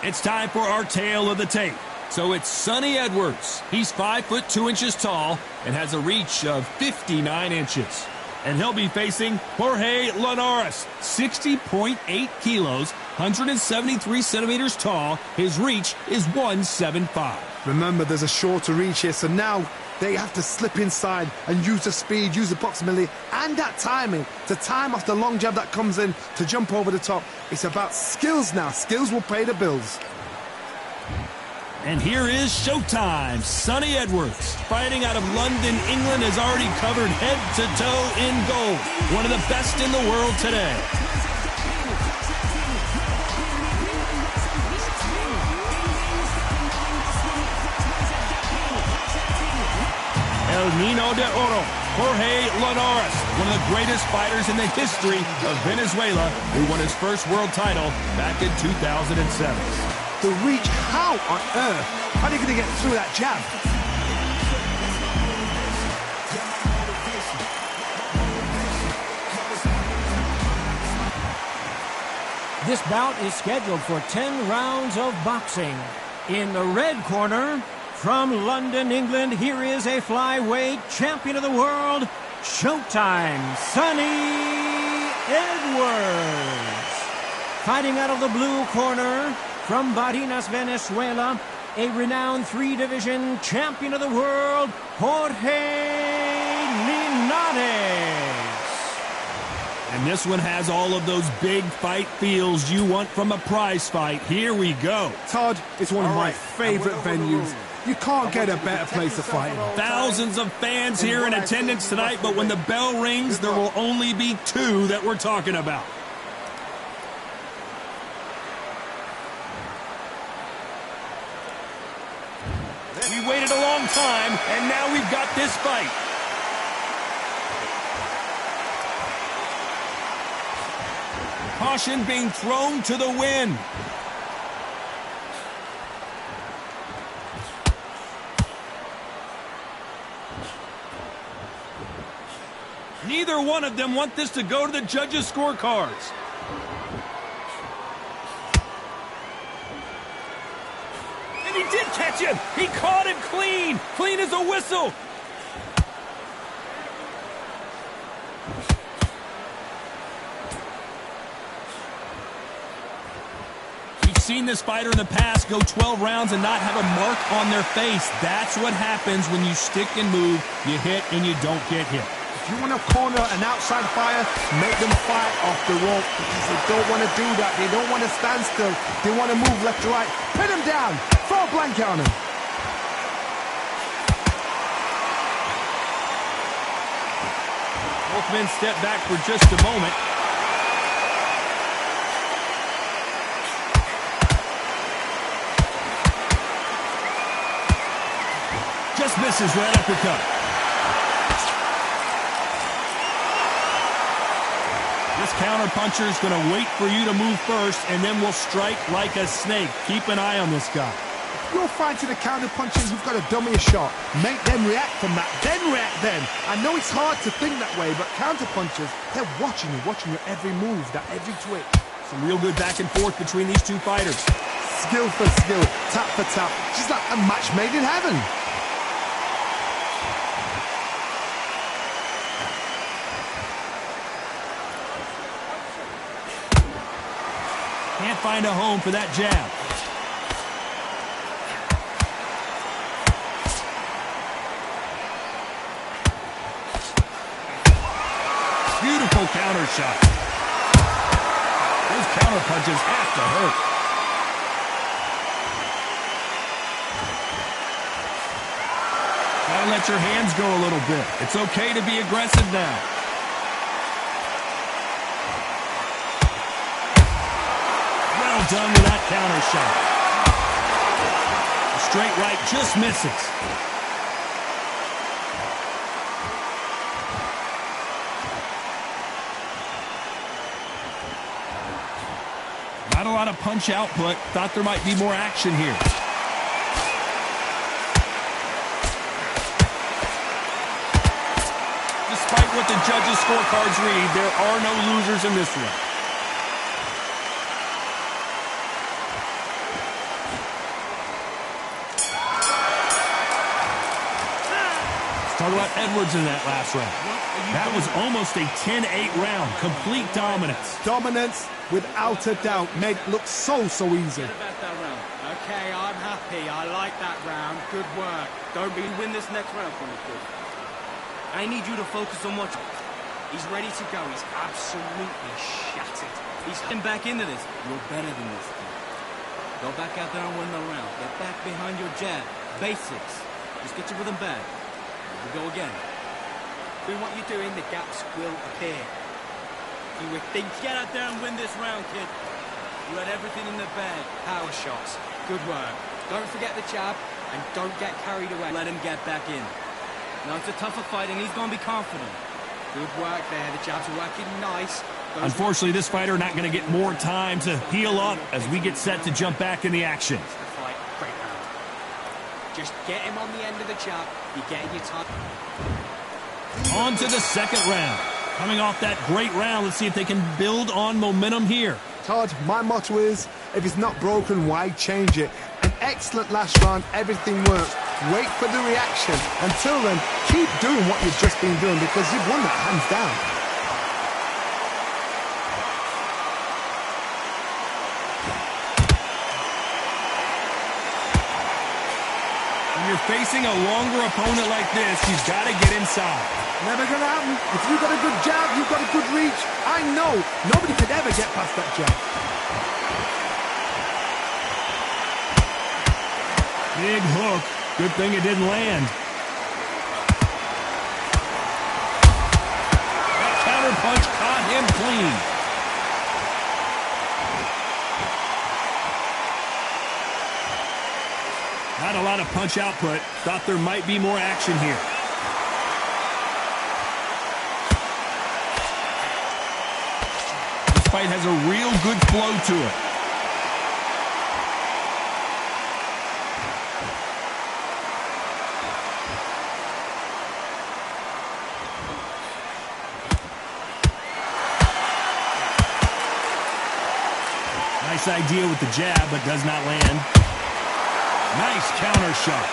It's time for our tale of the tape. So it's Sonny Edwards. He's 5 foot 2 inches tall and has a reach of 59 inches. And he'll be facing Jorge Linares, 60.8 kilos, 173 centimeters tall. His reach is 175. Remember, there's a shorter reach here, so now they have to slip inside and use the speed, use the proximity, and that timing to time off the long jab that comes in to jump over the top. It's about skills now. Skills will pay the bills. And here is showtime. Sonny Edwards, fighting out of London, England, has already covered head to toe in gold. One of the best in the world today. El Nino de Oro, Jorge Linares, one of the greatest fighters in the history of Venezuela, who won his first world title back in 2007. The reach, how on earth? How are you going to get through that jab? This bout is scheduled for 10 rounds of boxing. In the red corner, from London, England, here is a flyweight champion of the world, Showtime, Sonny Edwards. Fighting out of the blue corner, from Barinas, Venezuela, a renowned 3-division champion of the world, Jorge Linares. And this one has all of those big fight feels you want from a prize fight. Here we go. Todd, it's one of my favorite venues. You can't get a better place to fight in. Thousands of fans here in attendance tonight, but when the bell rings, there will only be 2 that we're talking about. We waited a long time, and now we've got this fight. Caution being thrown to the wind. Neither one of them want this to go to the judges' scorecards. And he did catch him. He caught him clean. Clean as a whistle. We've seen this fighter in the past go 12 rounds and not have a mark on their face. That's what happens when you stick and move. You hit and you don't get hit. If you want to corner an outside fire, make them fight off the rope, because they don't want to do that. They don't want to stand still. They want to move left to right. Pin him down. Throw a blanket on him. Both men step back for just a moment. Just misses right uppercut. This counter-puncher is going to wait for you to move first, and then will strike like a snake. Keep an eye on this guy. If you're fighting a counter-puncher, you've got to dummy a shot. Make them react from that, then react then. I know it's hard to think that way, but counter-punchers, they're watching your every move, that every twitch. Some real good back and forth between these two fighters. Skill for skill, tap for tap. Just like a match made in heaven. Can't find a home for that jab. Beautiful counter shot. Those counter punches have to hurt. Gotta let your hands go a little bit. It's okay to be aggressive now. Done with that counter shot. A straight right just misses. Not a lot of punch output. Thought there might be more action here. Despite what the judges' scorecards read, there are no losers in this one. Talk about Edwards in that last round. That was almost a 10-8 round. Complete dominance. Dominance, without a doubt, made it look so easy. Okay, I'm happy. I like that round. Good work. Don't be win this next round for me, kid. I need you to focus on what... He's ready to go. He's absolutely shattered. He's getting back into this. You're better than this, kid. Go back out there and win the round. Get back behind your jab. Basics. Just get your rhythm back. We go again. Doing what you're doing, the gaps will appear. You would think, get out there and win this round, kid. You had everything in the bag. Power shots. Good work. Don't forget the jab, and don't get carried away. Let him get back in. Now it's a tougher fight, and he's going to be confident. Good work there. The jabs are working nice. Unfortunately, this fighter not going to get more time to heal up as we get set to jump back in the action. Fight. Great round. Just get him on the end of the jab. You're getting your time. On to the second round. Coming off that great round, let's see if they can build on momentum here. Todd, my motto is, if it's not broken, why change it? An excellent last round, everything works. Wait for the reaction. Until then, keep doing what you've just been doing because you've won that hands down. When you're facing a longer opponent like this, you've got to get inside. Never gonna happen. If you've got a good jab, you've got a good reach. I know nobody could ever get past that jab. Big hook. Good thing it didn't land. That counter punch caught him clean. Not a lot of punch output. Thought there might be more action here. This fight has a real good flow to it. Nice idea with the jab, but does not land. Nice counter shot.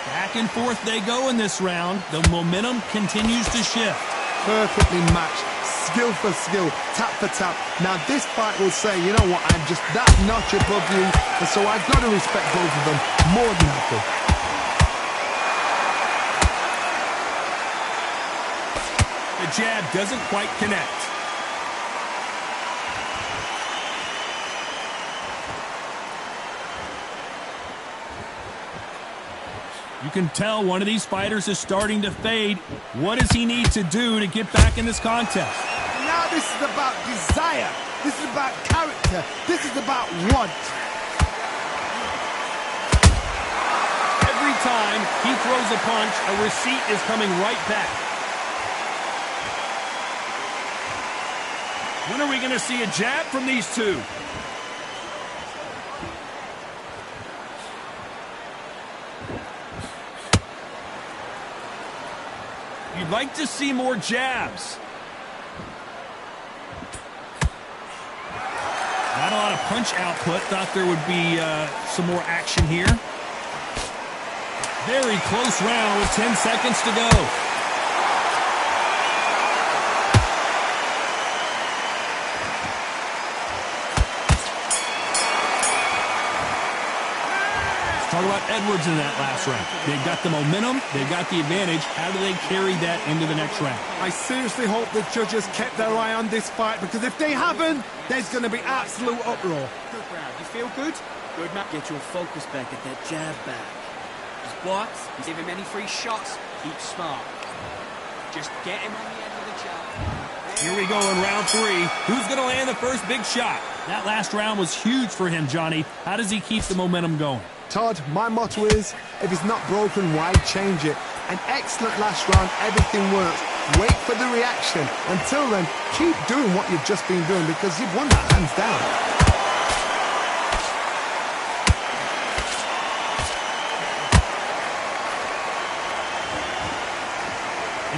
Back and forth they go in this round. The momentum continues to shift. Perfectly matched. Skill for skill. Tap for tap. Now this fight will say, you know what, I'm just that notch above you. And so I've got to respect both of them more than happy. The jab doesn't quite connect. You can tell one of these fighters is starting to fade. What does he need to do to get back in this contest? Now this is about desire. This is about character. This is about want. Every time he throws a punch, a receipt is coming right back. When are we going to see a jab from these two? You'd like to see more jabs. Not a lot of punch output. Thought there would be some more action here. Very close round with 10 seconds to go. Talk about Edwards in that last round. They've got the momentum, they've got the advantage. How do they carry that into the next round? I seriously hope the judges kept their eye on this fight because if they haven't, there's going to be absolute uproar. Good round. You feel good? Good, Matt. Get your focus back at that jab back. He's blocked. He's giving him any free shots. Keep smart. Just get him on the end of the jab. Here we go in round 3. Who's going to land the first big shot? That last round was huge for him, Johnny. How does he keep the momentum going? Todd, my motto is, if it's not broken, why change it? An excellent last round, everything works. Wait for the reaction. Until then, keep doing what you've just been doing because you've won that hands down.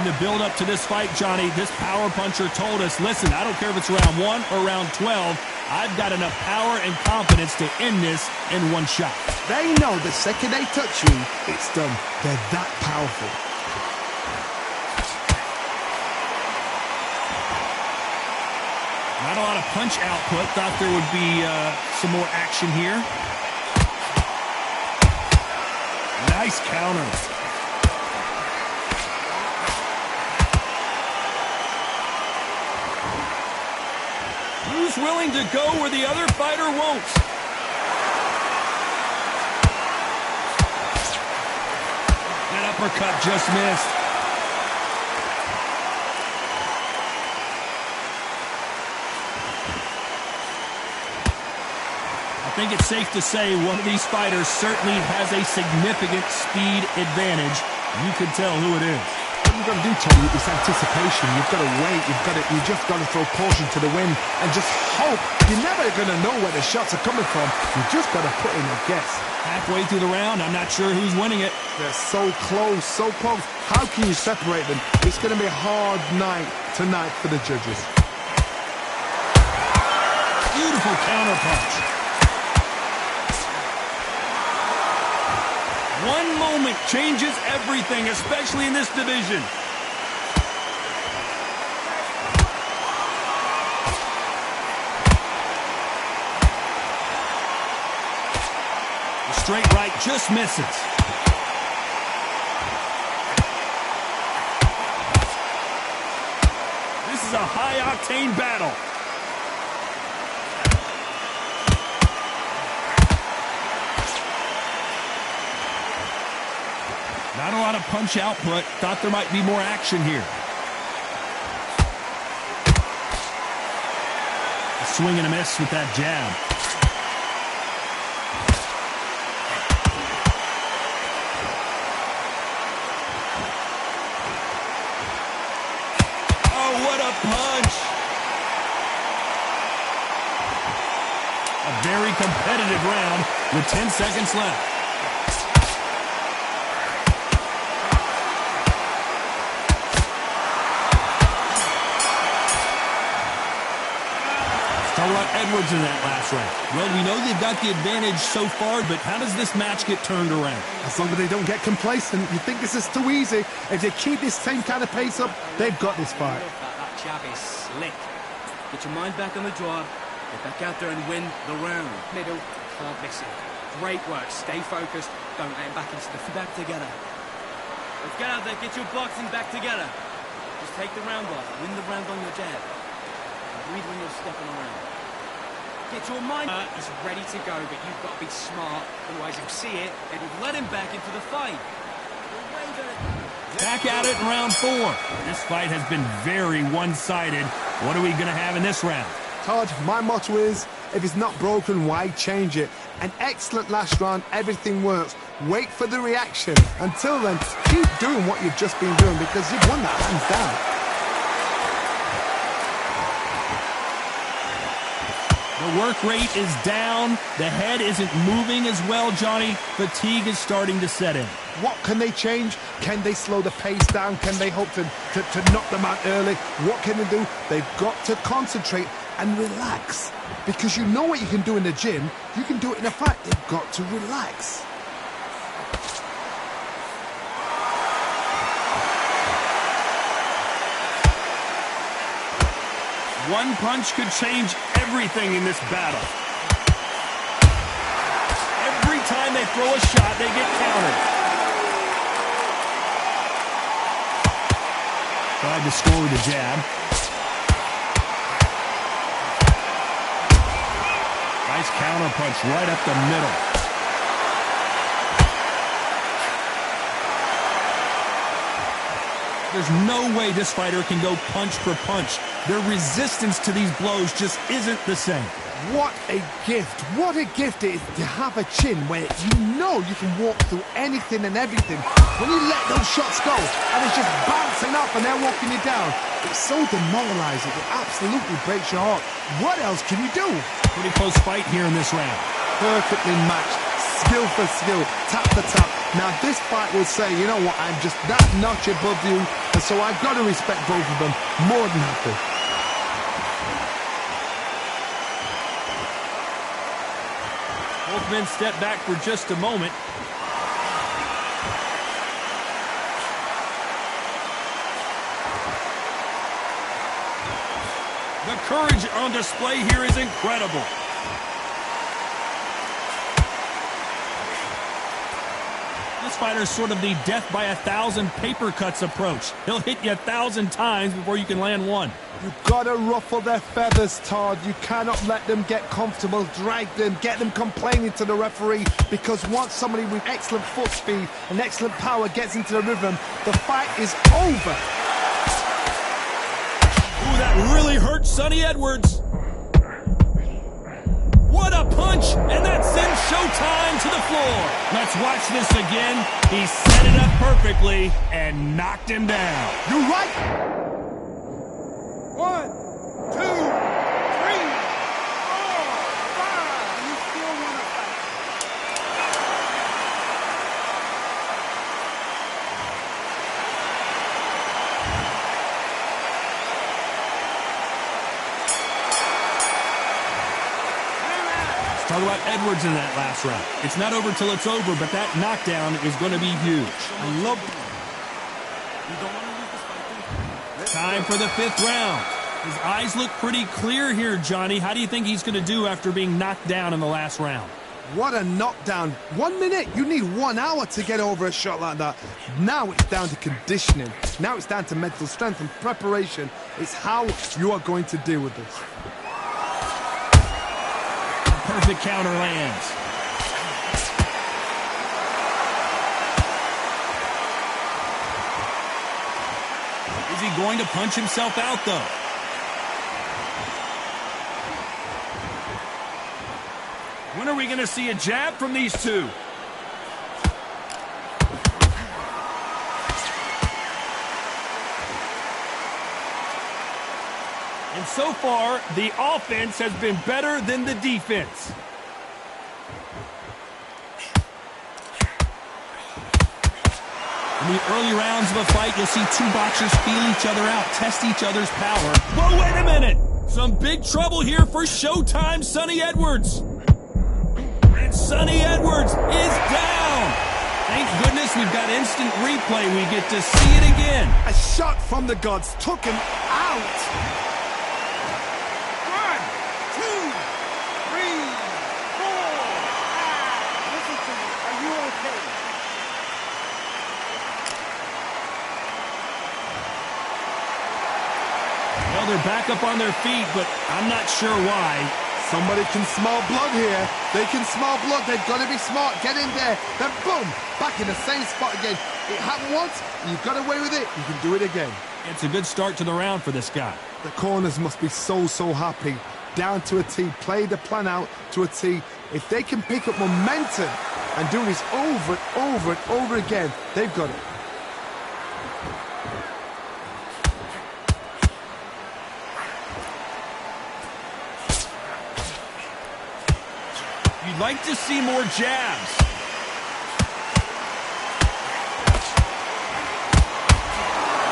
In the build-up to this fight, Johnny, this power puncher told us, listen, I don't care if it's round 1 or round 12, I've got enough power and confidence to end this in one shot. They know the second they touch you, it's done. They're that powerful. Not a lot of punch output. Thought there would be some more action here. Nice counter. Who's willing to go where the other fighter won't? That uppercut just missed. I think it's safe to say one of these fighters certainly has a significant speed advantage. You can tell who it is. What you've got to do, Tony, is anticipation. You've got to wait. You just got to throw caution to the wind and just hope. You're never going to know where the shots are coming from. You just got to put in a guess. Halfway through the round, I'm not sure who's winning it. They're so close, so close. How can you separate them? It's going to be a hard night tonight for the judges. Beautiful counter punch. One moment changes everything, especially in this division. The straight right just misses. This is a high-octane battle. Not a lot of punch output. Thought there might be more action here. A swing and a miss with that jab. Oh, what a punch! A very competitive round with 10 seconds left. Edwards in that last round. Well, we know they've got the advantage so far, but how does this match get turned around? As long as they don't get complacent, you think this is too easy. If they keep this same kind of pace up, they've got this fight. That jab is slick. Get your mind back on the job. Get back out there and win the round. Middle, can't miss it. Great work. Stay focused. Don't let him back into the back together. Let's get out there. Get your boxing back together. Just take the round off. Win the round on your jab. And breathe when you're stepping around. Get your mind. He's ready to go, but you've got to be smart. Otherwise, he'll see it, and you've let him back into the fight. Back at it in round 4. This fight has been very one-sided. What are we going to have in this round? Todd, my motto is, if it's not broken, why change it? An excellent last round, everything works. Wait for the reaction. Until then, keep doing what you've just been doing because you've won that hands down. The work rate is down. The head isn't moving as well, Johnny. Fatigue is starting to set in. What can they change? Can they slow the pace down? Can they hope to knock them out early? What can they do? They've got to concentrate and relax. Because you know what you can do in the gym. You can do it in a fight. They've got to relax. One punch could change everything in this battle. Every time they throw a shot, they get countered. Tried to score with a jab. Nice counter punch right up the middle. There's no way this fighter can go punch for punch. Their resistance to these blows just isn't the same. What a gift. What a gift it is to have a chin where you know you can walk through anything and everything. When you let those shots go and it's just bouncing up and they're walking you down, it's so demoralizing. It absolutely breaks your heart. What else can you do? Pretty close fight here in this round. Perfectly matched. Skill for skill. Tap for tap. Now this fight will say, you know what, I'm just that notch above you. fighter, so I've got to respect both of them. More than happy. Both men step back for just a moment. The courage on display here is incredible. This fighter's sort of the death by 1,000 paper cuts approach. He'll hit you 1,000 times before you can land one. You've got to ruffle their feathers, Todd. You cannot let them get comfortable, drag them, get them complaining to the referee, because once somebody with excellent foot speed and excellent power gets into the rhythm, the fight is over. Ooh, that really hurt Sonny Edwards. What a punch, and that sends Showtime to the floor. Let's watch this again. He set it up perfectly and knocked him down. You're right. 1, 2, 3, 4, 5. You still want to fight? Talk about Edwards in that last round. It's not over till it's over, but that knockdown is going to be huge. I love it. Time for the 5th round. His eyes look pretty clear here, Johnny. How do you think he's going to do after being knocked down in the last round? What a knockdown. 1 minute, you need 1 hour to get over a shot like that. Now it's down to conditioning. Now it's down to mental strength and preparation. It's how you are going to deal with this. Perfect counter lands. Is he going to punch himself out, though? When are we going to see a jab from these two? And so far, the offense has been better than the defense. In the early rounds of a fight, you'll see two boxers feel each other out, test each other's power. Whoa, wait a minute! Some big trouble here for Showtime Sonny Edwards. And Sonny Edwards is down! Thank goodness we've got instant replay. We get to see it again. A shot from the gods took him out. 1, 2, 3, 4, 5. Listen to me. Are you okay? Well, they're back up on their feet, but I'm not sure why. Somebody can smell blood here. They can smell blood. They've got to be smart. Get in there. Then boom, back in the same spot again. It happened once. You got away with it. You can do it again. It's a good start to the round for this guy. The corners must be so happy. Down to a T. Play the plan out to a T. If they can pick up momentum and do this over and over and over again, they've got it. You'd like to see more jabs.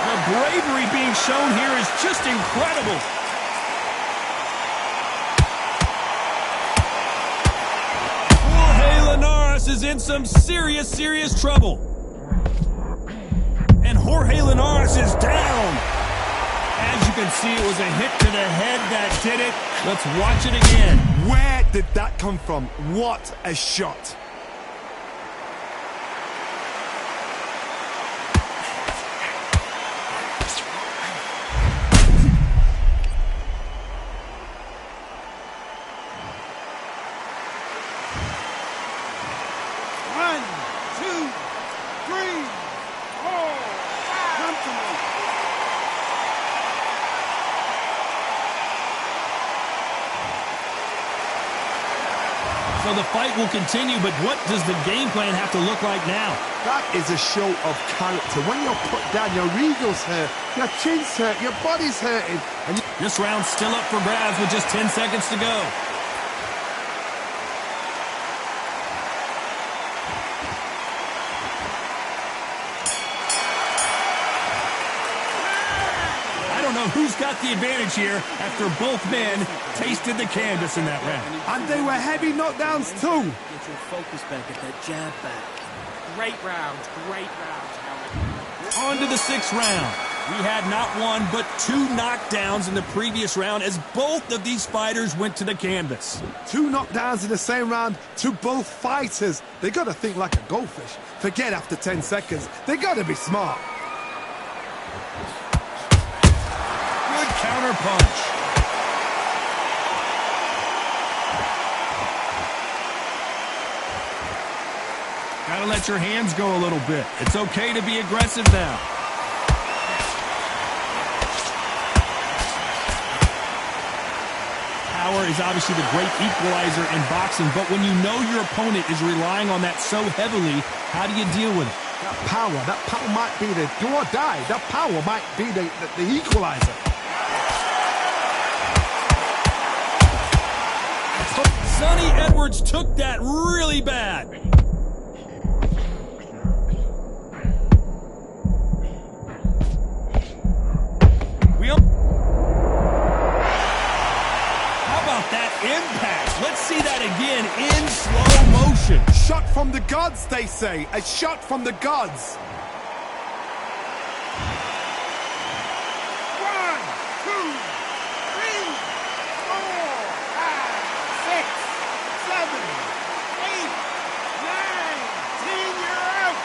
The bravery being shown here is just incredible. Jorge Linares is in some serious trouble. And Jorge Linares is down. As you can see, it was a hit to the head that did it. Let's watch it again. Where did that come from? What a shot. So the fight will continue, but what does the game plan have to look like now? That is a show of character. When you're put down, your ego's hurt, your chin's hurt, your body's hurting. And this round's still up for grabs with just 10 seconds to go. who's got the advantage here after both men tasted the canvas in that round. And they were heavy knockdowns too. Get your focus back, get that jab back. Great rounds, Howard. On to the 6th round. We had not one, but 2 knockdowns in the previous round as both of these fighters went to the canvas. 2 knockdowns in the same round to both fighters. They got to think like a goldfish. Forget after 10 seconds. They got to be smart. Good counter punch. Gotta let your hands go a little bit. It's okay to be aggressive now. Power is obviously the great equalizer in boxing, but when you know your opponent is relying on that so heavily, how do you deal with it? That power might be the do or die. That power might be the equalizer. Sonny Edwards took that really bad. Impact. Let's see that again in slow motion. Shot from the gods, they say. A shot from the gods. 1, 2, 3, 4, 5, 6, 7, 8, 9, 10. You're out.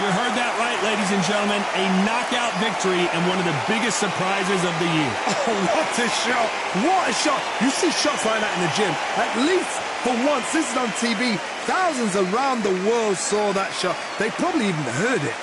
You heard that right, ladies and gentlemen. A knockout victory and one of the biggest surprises of the year. Oh, what a shot. What a shot. You see shots like that in the gym. At least for once, this is on TV. Thousands around the world saw that shot. They probably even heard it.